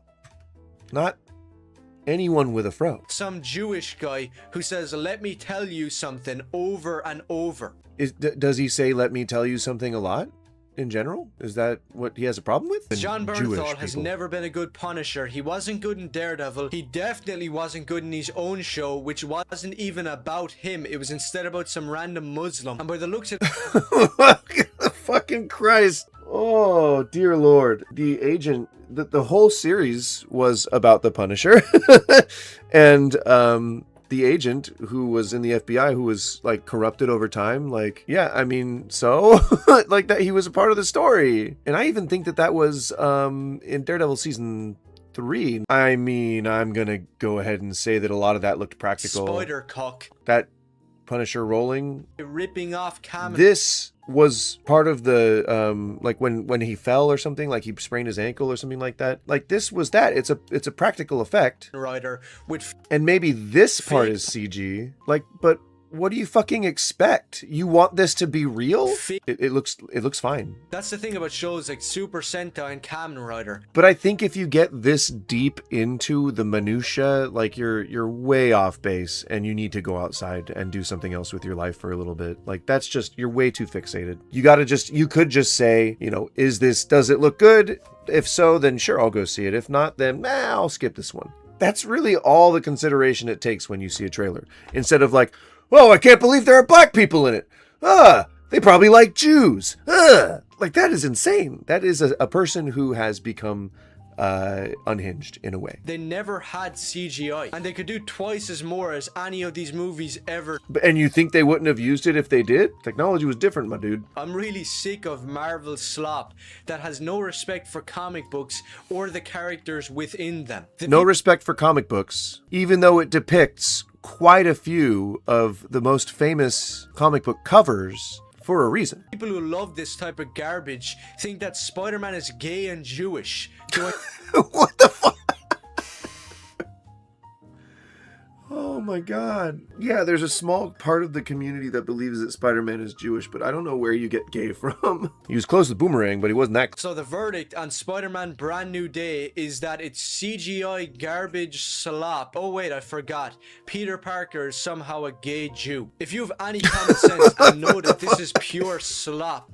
Not anyone with a fro. Some Jewish guy who says, "Let me tell you something," over and over. Does he say, "Let me tell you something" a lot? In general? Is that what he has a problem with? John Jewish Bernthal has people. never been a good Punisher. He wasn't good in Daredevil. He definitely wasn't good in his own show, which wasn't even about him. It was instead about some random Muslim. And by the looks of Fucking Christ. Oh, dear Lord. The agent, the whole series was about the Punisher. And the agent who was in the FBI, who was like corrupted over time, like, yeah, I mean, so like that he was a part of the story. And I even think that was in Daredevil season 3. I mean, I'm gonna go ahead and say that a lot of that looked practical. Spider Cock That Punisher rolling. ripping off Cam. This was part of the like when he fell or something, like he sprained his ankle or something like that. Like this was that. It's a practical effect. Rider with And maybe this part Fake. is CG. Like, but what do you fucking expect? You want this to be real? It looks fine. That's the thing about shows like Super Sentai and Kamen Rider. But I think if you get this deep into the minutia, like you're way off base and you need to go outside and do something else with your life for a little bit. Like that's just, you're way too fixated. You could just say, you know, does it look good? If so, then sure, I'll go see it. If not, then I'll skip this one. That's really all the consideration it takes when you see a trailer. Instead of like, oh, I can't believe there are black people in it. They probably like Jews. Like, that is insane. That is a person who has become unhinged in a way. They never had CGI, and they could do twice as more as any of these movies ever. And you think they wouldn't have used it if they did? Technology was different, my dude. I'm really sick of Marvel slop that has no respect for comic books or the characters within them. No respect for comic books, even though it depicts quite a few of the most famous comic book covers for a reason. People who love this type of garbage think that Spider-Man is gay and Jewish. What the fuck? Oh my god. Yeah, there's a small part of the community that believes that Spider-Man is Jewish, but I don't know where you get gay from. He was close to Boomerang, but he wasn't that close. So the verdict on Spider-Man Brand New Day is that it's CGI garbage slop. Oh wait, I forgot. Peter Parker is somehow a gay Jew. If you have any common sense and know that this is pure slop,